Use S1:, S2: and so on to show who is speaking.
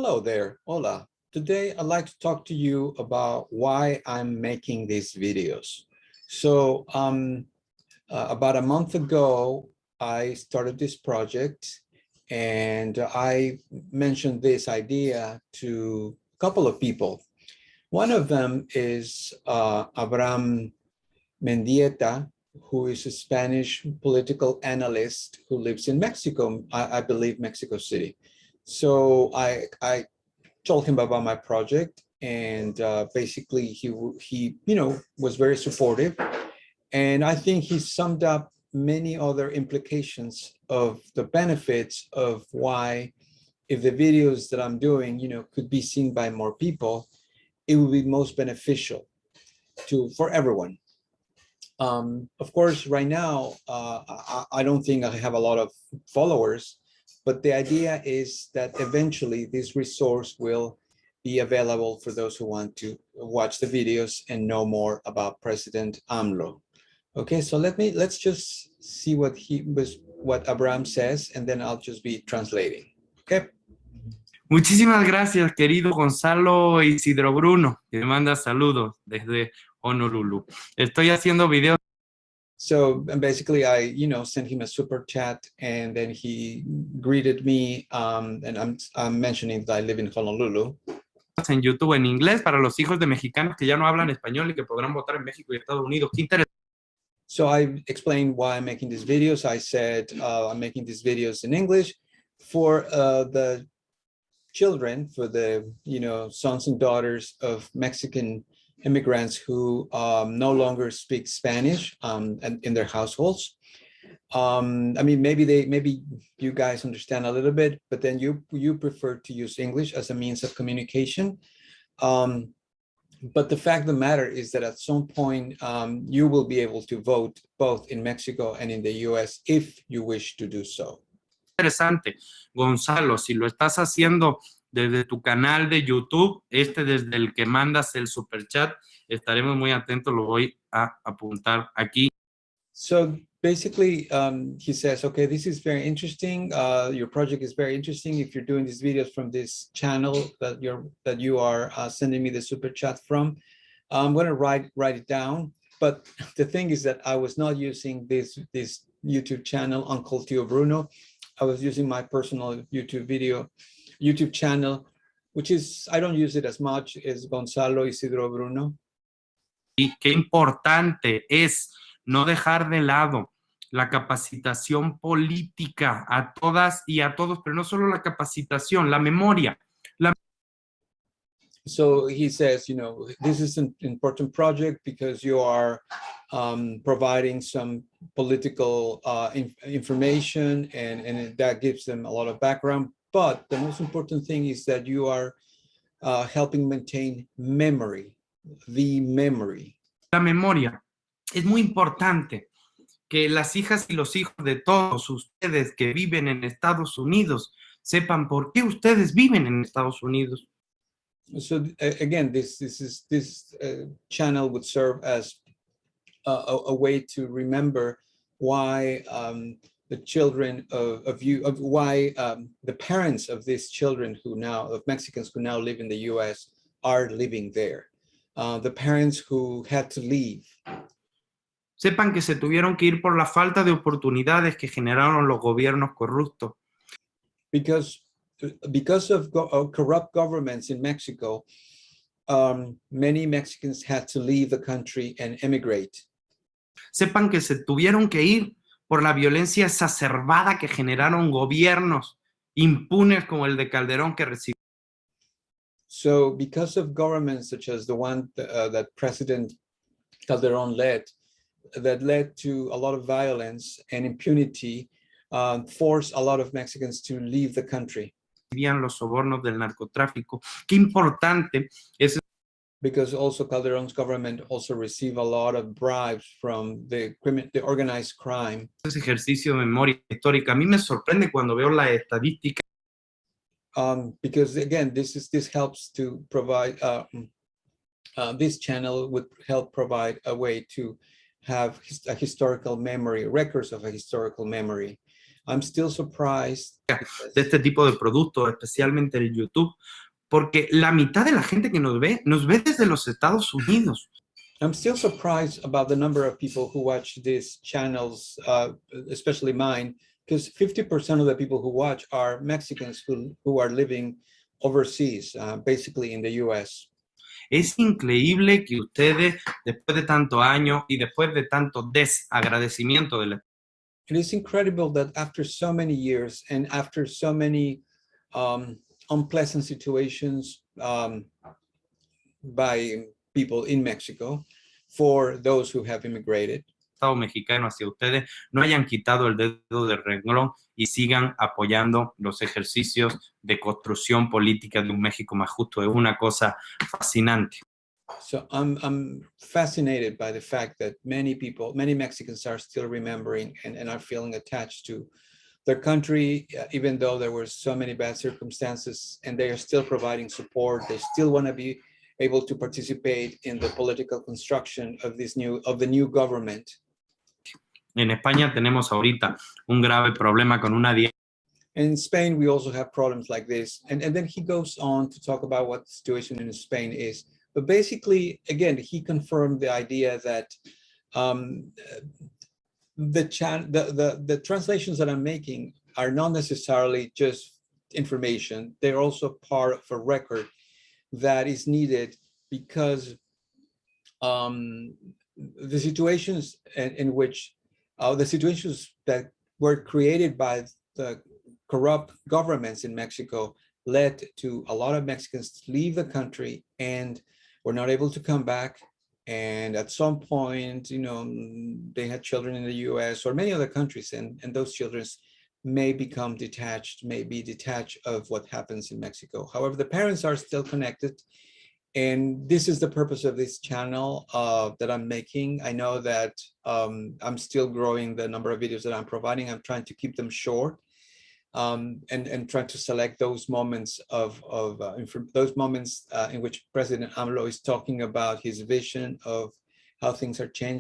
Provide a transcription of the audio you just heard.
S1: Hello there, hola. Today I'd like to talk to you about why I'm making these videos. So about a month ago, I started this project and I mentioned this idea to a couple of people. One of them is Abraham Mendieta, who is a Spanish political analyst who lives in Mexico, I believe Mexico City. So I told him about my project, and basically he was very supportive, and I think he summed up many other implications of the benefits of why, if the videos that I'm doing could be seen by more people, it would be most beneficial for everyone. Of course, right now, I don't think I have a lot of followers, but the idea is that eventually this resource will be available for those who want to watch the videos and know more about President AMLO. Okay, so let's just see what Abraham says, and then I'll just be translating. Okay.
S2: Muchísimas gracias, querido Gonzalo Isidro Bruno, que me manda saludos desde Honolulu. Estoy haciendo videos.
S1: So basically, I sent him a super chat, and then he greeted me, and I'm mentioning that I live in Honolulu.
S2: En YouTube en inglés para los hijos de mexicanos que ya no hablan español y que podrán votar en México y Estados Unidos. Qué interesante.
S1: So I explained why I'm making these videos. I said I'm making these videos in English for the children, for the sons and daughters of Mexican immigrants who no longer speak Spanish and in their households. I mean, maybe you guys understand a little bit, but then you prefer to use English as a means of communication. But the fact of the matter is that at some point you will be able to vote both in Mexico and in the US if you wish to do so.
S2: Interesante, Gonzalo, si lo estás haciendo desde tu canal de YouTube, desde el que mandas el superchat, estaremos muy atentos, lo voy a apuntar aquí.
S1: So basically, he says, okay, this is very interesting. Your project is very interesting. If you're doing these videos from this channel that you are sending me the super chat from, I'm going to write it down. But the thing is that I was not using this YouTube channel, Uncle Tio Bruno. I was using my personal YouTube channel, which is, I don't use it as much as Gonzalo Isidro Bruno.
S2: Y qué importante es no dejar de lado la capacitación política a todas y a todos, pero no solo la capacitación, la memoria.
S1: So he says, this is an important project because you are providing some political information, and that gives them a lot of background. But the most important thing is that you are helping maintain memory, the memory.
S2: La memoria. Es muy importante que las hijas y los hijos de todos ustedes que viven en Estados Unidos sepan por qué ustedes viven en Estados Unidos.
S1: So again, this channel would serve as a way to remember why the children why the parents of these children of Mexicans who now live in the US are living there. The parents who had to leave.
S2: Sepan que se tuvieron que ir por la falta de oportunidades que generaron los gobiernos corruptos.
S1: Because of corrupt governments in Mexico, many Mexicans had to leave the country and emigrate.
S2: Sepan que se tuvieron que ir por la violencia exacerbada que generaron gobiernos impunes como el de Calderón que recibió.
S1: So because of governments such as the one that President Calderón led, that led to a lot of violence and impunity, forced a lot of Mexicans to leave the country.
S2: Los sobornos del narcotráfico. Qué importante es.
S1: Because also Calderón's government also received a lot of bribes from the organized crime.
S2: Ese ejercicio de memoria histórica a mí me sorprende cuando veo la estadística.
S1: Because again, this helps to provide. This channel would help provide a way to have a historical memory, records of a historical memory. I'm still surprised
S2: de este tipo de productos, especialmente el YouTube, porque la mitad de la gente que nos ve desde los Estados Unidos.
S1: I'm still surprised about the number of people who watch these channels, especially mine, because 50% of the people who watch are Mexicans who are living overseas, basically in the US.
S2: Es increíble que ustedes, después de tantos años y después de tanto desagradecimiento de la
S1: It is incredible that after so many years and after so many unpleasant situations by people in Mexico, for those who have immigrated,
S2: Estado mexicano hacia ustedes, no hayan quitado el dedo del renglón y sigan apoyando los ejercicios de construcción política de un México más justo. Es una cosa fascinante.
S1: So I'm fascinated by the fact that many people, many Mexicans are still remembering and are feeling attached to their country, even though there were so many bad circumstances, and they are still providing support. They still want to be able to participate in the political construction of the new government.
S2: En España tenemos ahorita un grave problema con una
S1: In Spain, we also have problems like this. And then he goes on to talk about what the situation in Spain is. But basically, again, he confirmed the idea that the translations that I'm making are not necessarily just information. They're also part of a record that is needed because the situations in which the situations that were created by the corrupt governments in Mexico led to a lot of Mexicans leave the country and were not able to come back. And at some point, they had children in the US or many other countries, and those children may become detached, may be detached of what happens in Mexico. However, the parents are still connected. And this is the purpose of this channel that I'm making. I know that I'm still growing the number of videos that I'm providing. I'm trying to keep them short and trying to select those moments in which President AMLO is talking about his vision of how things are changing.